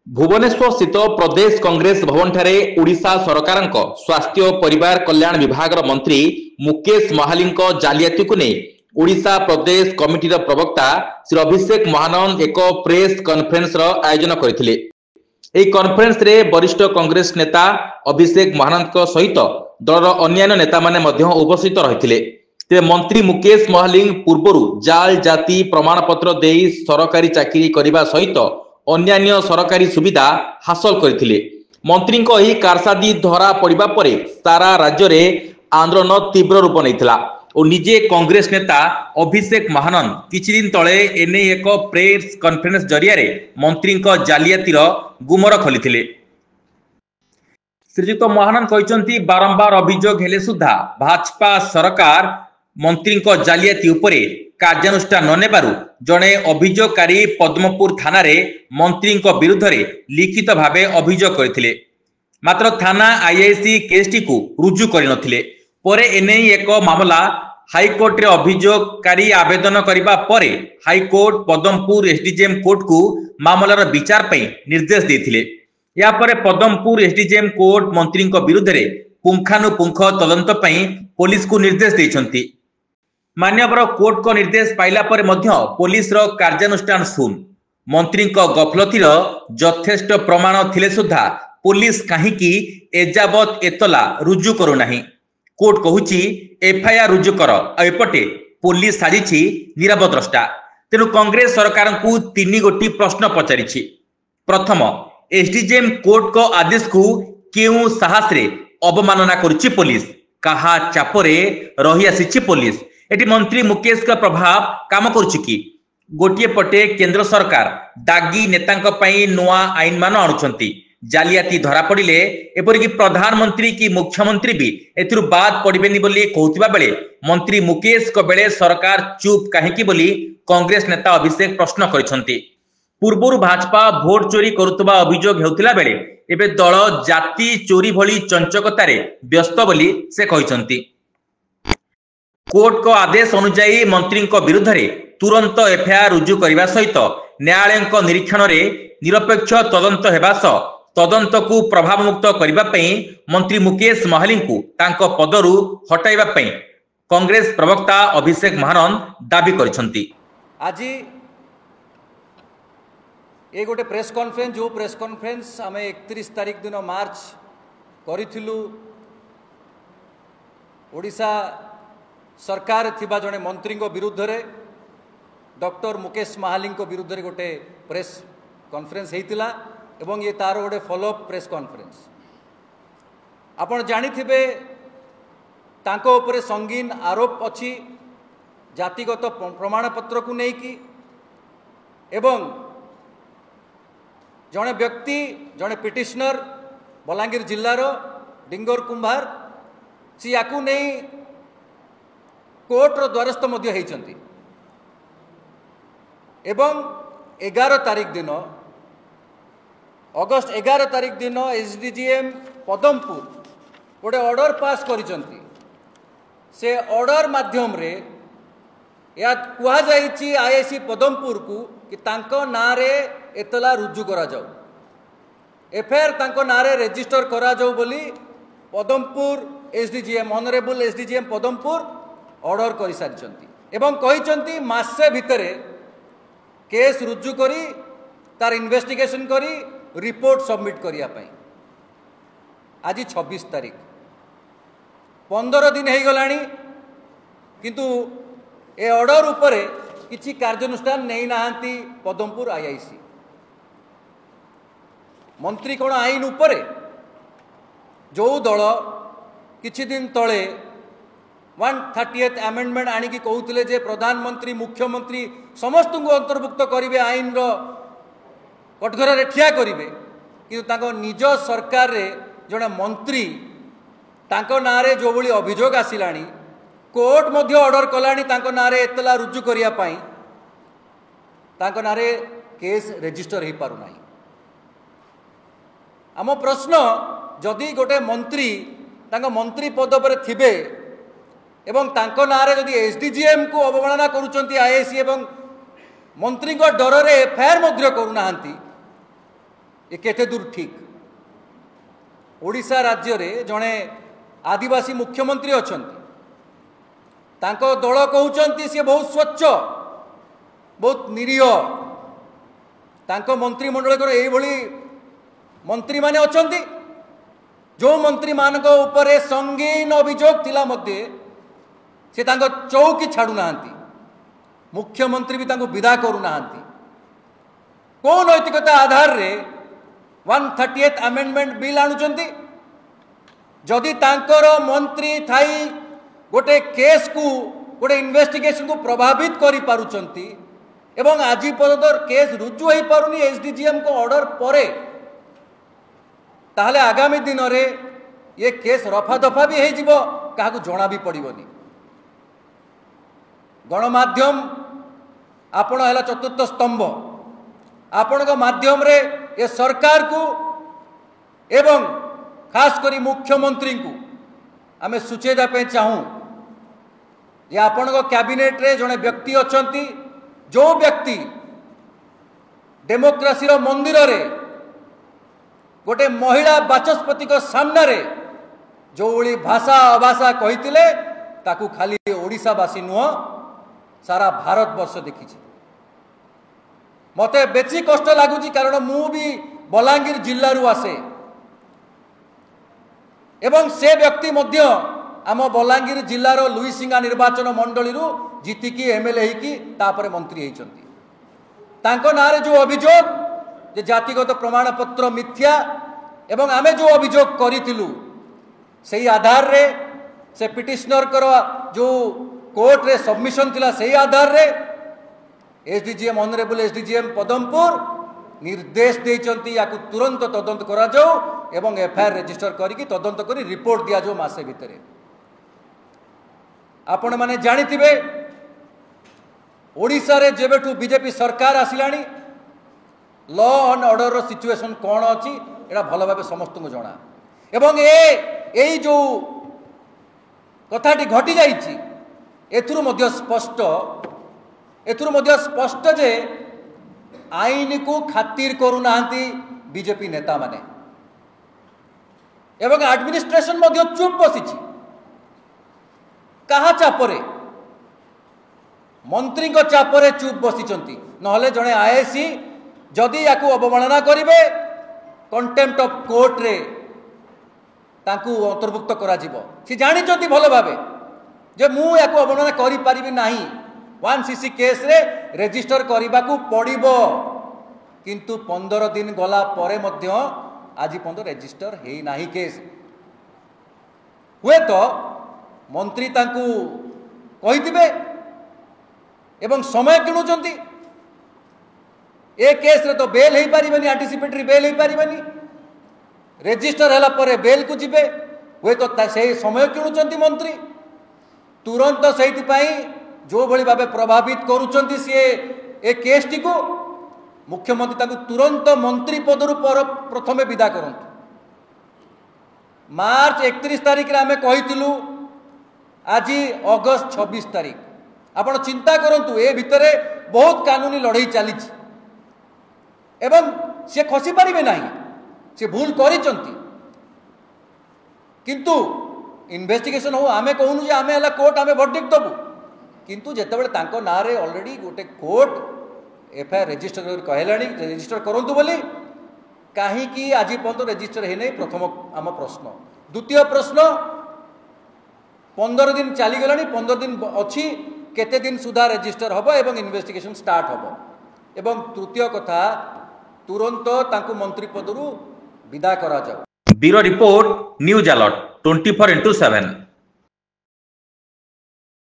भुवनेश्वर स्थित प्रदेश कांग्रेस भवन ठारे ओडिशा सरकार स्वास्थ्य और परिवार कल्याण विभाग मंत्री मुकेश महाली जालियाती को नहीं ओडिशा प्रदेश कमिटीर प्रवक्ता श्री अभिषेक महानंद एक प्रेस कॉन्फ्रेंस आयोजन करथिले। एही कॉन्फ्रेंस रे वरिष्ठ कांग्रेस नेता अभिषेक महानंद सहित दलर अन्य नेता माने मध्य उपस्थित रहिथिले। तेरे मंत्री मुकेश महाली पूर्वरु जाल जाति प्रमाणपत्र देई सरकारी चाकरी करने सहित अन्यान्य सरकारी सुविधा हासिल करथिले। मंत्री एही कारसादी धरा पड़िबा परे सारा राज्य में आंदोलन तीव्र रूप नैथिला और निजे कांग्रेस नेता अभिषेक महानंद किछि दिन तले एने एक प्रेस कॉन्फ्रेंस जरिया मंत्री जालियातीर गुमर खोलिथिले। श्रीजुक्त महानंद कहते बारंबार अभियोग हेले सुधा भाजपा सरकार मंत्री जालियाती उपरे कार्यानुष्ठान न नेबारु जड़े अभियोगकारी पद्मपुर थाना रे मंत्री विरुद्ध रे लिखित भावे अभियोग करथिले। मात्र थाना आईआईसी केस टी को रुजु करनथिले। परे एने एक मामला हाईकोर्ट रे अभियोगकारी आवेदन करिबा परे हाईकोर्ट पद्मपुर एसडीजेएम कोर्ट को मामलार विचार पई निर्देश देथिले। या परे पद्मपुर एसडीजेएम कोर्ट मंत्री विरुद्ध रे पुंखानुपुंख तदंत पई पुलिस को निर्देश देइछंती। मान्यवर कोर्ट को निर्देश पाइला परे मध्य पुलिस रो कार्यानुष्ठान शून्य। मंत्री गफलतीर यथेष्ट प्रमाण थिले सुधा पुलिस काहीकि एजावत एतला रुजु करू नाही। कोर्ट कहूची एफआईआर रुजु कर एपटे पुलिस साजिछि नीरव द्रष्टा। तेणु कांग्रेस सरकार को तीन गोटी प्रश्न पचारिछि। प्रथम, एसडीजेएम कोर्ट को आदेश को केउ साहस रे अवमानना करुछि पुलिस? कहा चापरे रही आसीछि पुलिस? एटी मंत्री मुकेश का प्रभाव काम करुछि कि? गोटिए पटे केंद्र सरकार दागी नेतांक पई नुआ आईन मान आणुछंती। जालियाती धरा पड़िले एपरिक प्रधानमंत्री की मुख्यमंत्री भी एथिरु बाद पड़िबेनी बोली कहउतिबा बेले मंत्री मुकेश को बेले सरकार चुप काहेकि बोली कांग्रेस नेता अभिषेक प्रश्न करिसंती। पूर्वरु भाजपा भोट चोरी करुतबा अभियोग हेउतिला बेले एबे दल जाति चोरी भली चंचकतारे व्यस्त बोली से कहिसंती। कोर्ट को आदेश अनुसार मंत्री विरुद्ध रे तुरंत एफआईआर रुजु करने सहित न्यायालय निरीक्षण रे निरपेक्ष तदंत हेबा सह तदंत को प्रभाव मुक्त करने मंत्री मुकेश महाली को तांको पदरु हटाइबा पई कांग्रेस प्रवक्ता अभिषेक महानंद दाबी करिसंती। आज ये गोटे प्रेस कॉन्फ्रेंस जो प्रेस कॉन्फ्रेंस आम 31 तारीख दिन मार्च करिथिलु ओडिशा सरकार थिबा जने मंत्री विरुद्ध रे डॉक्टर मुकेश महाली विरुद्ध रे गोटे प्रेस कॉन्फ्रेंस हेतिला एवं ये तार गोटे फॉलोअप प्रेस कॉन्फ्रेंस। आपण जानिथिबे तांको उपरे संगीन आरोप अछि जातिगत प्रमाणपत्र को नेकी एवं जड़े व्यक्ति जड़े पिटिशनर बलांगीर जिल्लार डिंगोर कुंभार सी याकू नहीं कोर्टर द्वारस्थ मध्य होइचंती एवं 11 तारीख दिन अगस्त 11 तारीख दिन एसडीजीएम पदमपुर गोटे ऑर्डर पास करिचंती। से ऑर्डर माध्यम रे या कुहा जाइछि आईआईसी पदमपुर को कि तांको नारे एतला रुजु करा जाऊ एफआईआर तांको नारे रजिस्टर करा जाऊ बोली Padampur SDGM honourable SDGM Padampur order कर सारी एवं कही मासे भितर केस रुजु करी तार इन्वेस्टिगेशन करी रिपोर्ट सबमिट करने। आज 26 तारीख 15 दिन हो गलानी किंतु ए ऑर्डर उपरे किसी कार्यानुष्ठान नहीं नाहांती पदमपुर आईआईसी। मंत्री कौन आईन उपरे जो दल किछि दिन तले 130th अमेंडमेंट आनिकी कहूले जे प्रधानमंत्री मुख्यमंत्री समस्त को अंतर्भुक्त करेंगे आईन कटघर ठिया करेंगे किंतु तांको निज सरकार रे जड़े मंत्री तांको नारे जो भली अभियोग आसिलानी कोर्ट मध्य ऑर्डर कलानी तांको नारे एतला रुजु करिया पाई तांको नारे केस रजिस्टर हो पारु नाही। आम प्रश्न जदि गोटे मंत्री तांको मंत्री पद पर थिबे एवं तांको नारे जदि एसडीजीएम को अवमानना करुचंती आईआईसी एवं मंत्री डर रे एफआईआर मध्य करूना ये केते दूर ठीक। ओडिशा राज्य रे जड़े आदिवासी मुख्यमंत्री अछंती, तांको दल कहउचंती से बहुत स्वच्छ बहुत निरीह, तांको मंत्रिमंडल को एभली मंत्री माने अछंती जो मंत्री मानक उपरे संगीन अभियोग थिला मध्ये से तांको चौकी छाड़ू नाहांती, मुख्यमंत्री भी तांको विदा करू नाहांती। को नैतिकता आधार रे 138 अमेंडमेंट बिल आणुचंती? जदि तांकर मंत्री थाई गोटे केस को गोटे इन्वेस्टिगेशन को प्रभावित करि पारुचंती एवं आज पर्यंत केस रुजु हो पारुनी एसडीजीएम को ऑर्डर परे, ताहले आगामी दिन रे ये केस रफा दफा भी हो जिवो, काहाकू जणा भी पड़िबनी। गणमाध्यम आपण हैला चतुर्थ स्तंभ, आपण को माध्यम रे ये सरकार को एवं खास करी मुख्यमंत्री को आमे सूचेदा पे चाहूँ ये आपण को कैबिनेट रे जने व्यक्ति अछंती, जो व्यक्ति डेमोक्रेसी रो मंदिर रे गोटे महिला बाचस्पति को सामने रे जो ओली भाषा अभाषा कहितिले ताकू खाली ओडिशावासी नुह सारा भारत वर्ष देखी। मते बेची कष्ट लगुच कारण मु भी बलांगीर जिल्ला रु आसे एवं से व्यक्ति मध्य आम बलांगीर जिल्लार लुईसिंगा निर्वाचन मंडली जीतिकी एमएलए होगी तापर मंत्री होती। तांको नारे जो अभियोग जे जातिगत प्रमाण पत्र मिथ्या एवं आमे जो अभियोग करिथिलु सेही आधार रे से पिटिशनर करो जो कोर्ट रे सबमिशन थिला सेही आधार रे एसडीजीएम ऑनरेबल एसडीजीएम पदमपुर निर्देश देइचंती याकू तुरंत तदंत करा जाओ एवं एफआईआर रजिस्टर करिकी तदंत करी रिपोर्ट दिया जाओ मासे भितरे। आपण माने जानिथिबे ओडिशा रे जेबेठू बीजेपी सरकार आसिलानी लॉ एंड ऑर्डर रो सिचुएशन कोन अछि एटा भलो भाबे समस्त को जणा एवं एई जो कथाटी घटी जाइछि एथुरु मध्य स्पष्ट जे आईन को खातिर करू नांती बीजेपी नेता माने एवं एडमिनिस्ट्रेशन मध्य चुप बसिछि। कहा चापरे मंत्री को चापरे चुप बसिचंती, नहले जड़े आईएसी जदि याकू अवमानना करिवे कंटेम्प्ट ऑफ कोर्ट रे ताकू अंतर्भुक्त करा जिवो। सी जानिचंती भलो भाबे जे मु याकू अवमानना करि परिबि नाही, 1cc केस रे रजिस्टर करबाकू पड़िबो, किंतु 15 दिन गला परे मध्य आज पर्यंत रजिस्टर हे नाही केस। हुए तो मंत्री तांकू कहिथिबे एवं समय किणुचंती ए केस रे तो बेल हे पारिबनी, एंटीसिपेटरी बेल हे पारिबनी, रजिस्टर हला परे बेल को जिबे। हुए तो से समय किणुचंती मंत्री तुरंत सेहिति पई जो भली भाबे प्रभावित करूचंती सी ए केस टी को मुख्यमंत्री ताकू तुरंत मंत्री पदरु प्रथमे विदा करंतु। मार्च 31 तारिख रे आमे कहितिलु आज अगस्त 26 तारिख, आपण चिंता करंतु ए भितरे बहुत कानूनी लड़ाई चली एवं से खसी पारिबे नाही, से भूल करिचंती किंतु इन्वेस्टिगेशन हो आमे कहूनु जे आमे हला कोर्ट आमे वर्डिक्ट दबु, किंतु जेतेबेले तांको नारे ऑलरेडी गोटे कोर्ट एफआईआर रजिस्टर कहलानी रजिस्टर करंतु बोली कहीं कि आज पर्यंत रजिस्टर है नहीं, प्रथम आम प्रश्न। द्वितीय प्रश्न 15 दिन चली गलानी, 15 दिन अच्छी केते दिन सुधा रजिस्टर हबो एवं इन्वेस्टिगेशन स्टार्ट हबो। एवं तृतीय कथा तुरंत तांको मंत्री पदरु विदा करा जाओ। Bureau report news alert 24x7।